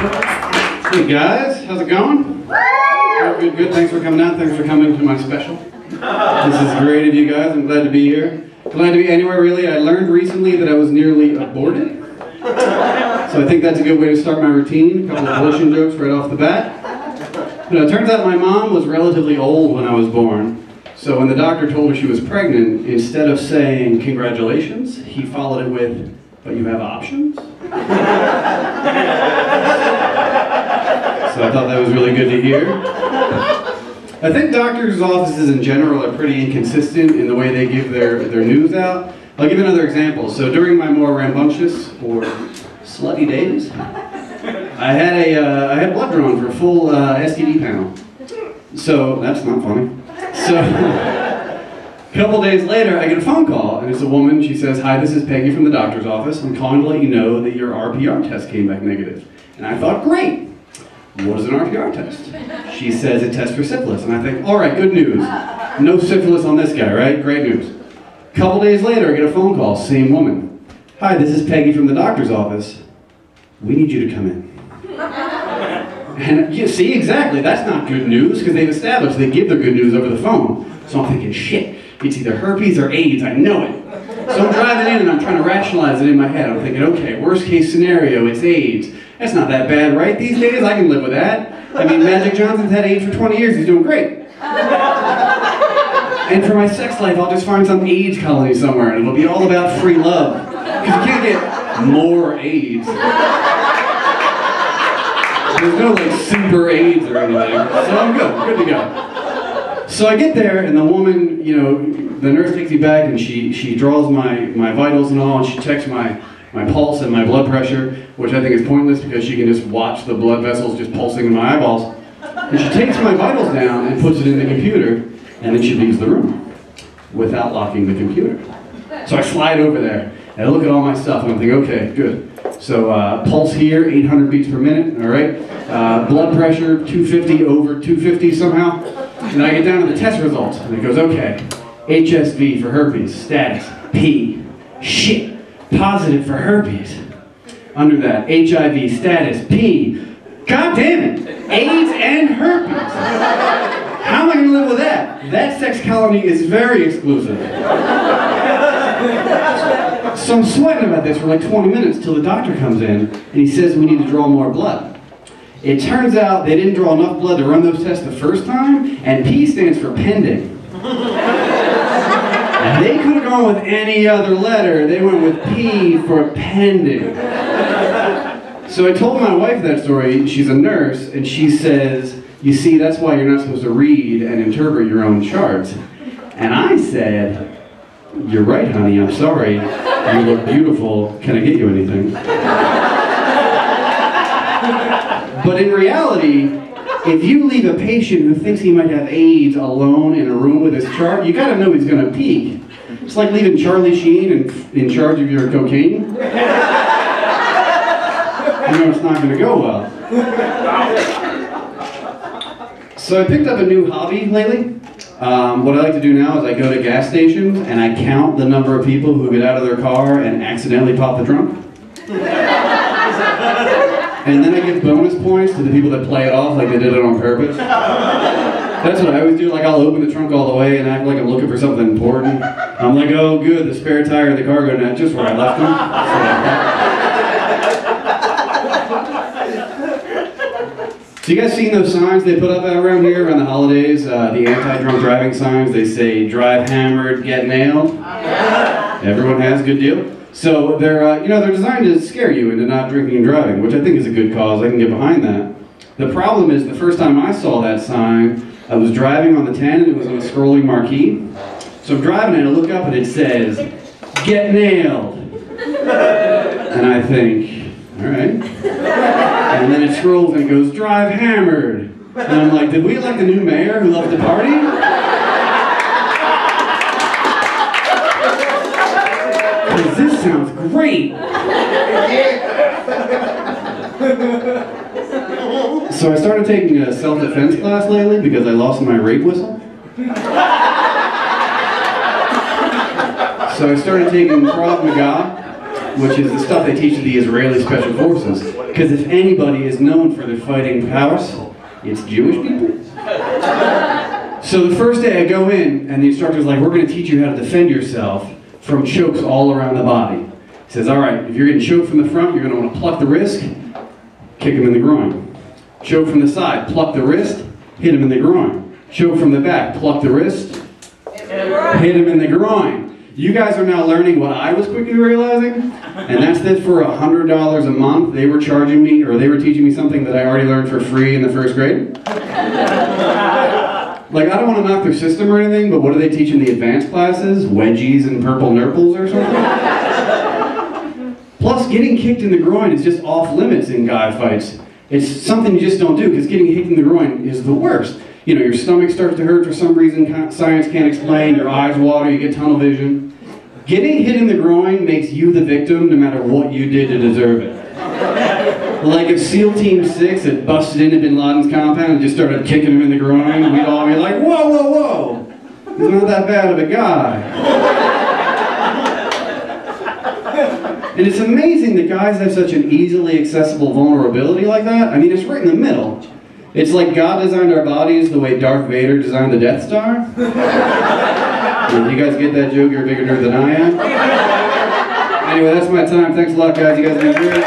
Hey guys, how's it going? Good, good. Thanks for coming out. Thanks for coming to my special. This is great of you guys. I'm glad to be here. Glad to be anywhere, really. I learned recently that I was nearly aborted. So I think that's a good way to start my routine. A couple of abortion jokes right off the bat. But it turns out my mom was relatively old when I was born. So when the doctor told her she was pregnant, instead of saying, "Congratulations," he followed it with, "But you have options?" So I thought that was really good to hear. I think doctors' offices in general are pretty inconsistent in the way they give their news out. I'll give another example. So during my more rambunctious or slutty days, I had blood drawn for a full STD panel. So that's not funny. So a couple days later, I get a phone call, and it's a woman. She says, "Hi, this is Peggy from the doctor's office. I'm calling to let you know that your RPR test came back negative." And I thought, great. What is an RPR test? She says it tests for syphilis. And I think, all right, good news. No syphilis on this guy, right? Great news. A couple days later, I get a phone call, same woman. "Hi, this is Peggy from the doctor's office. We need you to come in." And you see, exactly, that's not good news, because they've established they give their good news over the phone. So I'm thinking, shit, it's either herpes or AIDS, I know it. So I'm driving in and I'm trying to rationalize it in my head. I'm thinking, okay, worst case scenario, it's AIDS. That's not that bad, right? These days, I can live with that. I mean, Magic Johnson's had AIDS for 20 years, he's doing great. And for my sex life, I'll just find some AIDS colony somewhere, and it'll be all about free love. Because you can't get more AIDS. There's no, like, super AIDS or anything. So I'm good to go. So I get there, and the woman, you know, the nurse takes me back, and she draws my vitals and all, and she checks my pulse and my blood pressure, which I think is pointless because she can just watch the blood vessels just pulsing in my eyeballs. And she takes my vitals down and puts it in the computer, and then she leaves the room without locking the computer. So I slide over there, and I look at all my stuff, and I'm thinking, okay, good. So pulse here, 800 beats per minute, all right? Blood pressure, 250 over 250 somehow. And I get down to the test results, and it goes, okay, HSV for herpes, status, P, shit. Positive for herpes. Under that, HIV status, P. God damn it! AIDS and herpes. How am I going to live with that? That sex colony is very exclusive. So I'm sweating about this for like 20 minutes till the doctor comes in and he says we need to draw more blood. It turns out they didn't draw enough blood to run those tests the first time, and P stands for pending. They could have gone with any other letter. They went with P for pending. So I told my wife that story. She's a nurse, and she says, "You see, that's why you're not supposed to read and interpret your own charts." And I said, "You're right, honey. I'm sorry. You look beautiful. Can I get you anything?" But in reality, if you leave a patient who thinks he might have AIDS alone in a room with his chart, you gotta know he's gonna peak. It's like leaving Charlie Sheen in charge of your cocaine. You know it's not gonna go well. So I picked up a new hobby lately. What I like to do now is I go to gas stations and I count the number of people who get out of their car and accidentally pop the trunk. And then I give bonus points to the people that play it off like they did it on purpose. That's what I always do. Like, I'll open the trunk all the way and act like I'm looking for something important. I'm like, oh good, the spare tire of the cargo net, just where I left them. So you guys seen those signs they put up around here around the holidays? The anti-drunk driving signs, they say, "Drive hammered, get nailed." Everyone has, good deal. So they're designed to scare you into not drinking and driving, which I think is a good cause. I can get behind that. The problem is the first time I saw that sign, I was driving on the 10 and it was on a scrolling marquee. So I'm driving and I look up and it says, "Get nailed." And I think, all right. And then it scrolls and it goes, "Drive hammered." And I'm like, did we elect a new mayor who loves to party? Because this sounds great. So I started taking a self-defense class lately because I lost my rape whistle. So I started taking Krav Maga. which is the stuff they teach the Israeli Special Forces. Because if anybody is known for their fighting prowess, it's Jewish people. So the first day I go in, and the instructor's like, we're going to teach you how to defend yourself from chokes all around the body. He says, all right, if you're getting choked from the front, you're going to want to pluck the wrist, kick him in the groin. Choke from the side, pluck the wrist, hit him in the groin. Choke from the back, pluck the wrist, hit him in the groin. You guys are now learning what I was quickly realizing, and that's that for $100 a month, they were charging me, or they were teaching me something that I already learned for free in the first grade. Like, I don't want to knock their system or anything, but what do they teach in the advanced classes? Wedgies and purple nurples or something? Plus, getting kicked in the groin is just off limits in guy fights. It's something you just don't do, because getting hit in the groin is the worst. You know, your stomach starts to hurt for some reason science can't explain, your eyes water, you get tunnel vision. Getting hit in the groin makes you the victim no matter what you did to deserve it. Like if SEAL Team 6 had busted into Bin Laden's compound and just started kicking him in the groin, we'd all be like, whoa, whoa, whoa, he's not that bad of a guy. And it's amazing that guys have such an easily accessible vulnerability like that. I mean, it's right in the middle. It's like God designed our bodies the way Darth Vader designed the Death Star. You guys get that joke? You're a bigger nerd than I am. Anyway, that's my time. Thanks a lot, guys. You guys have been great.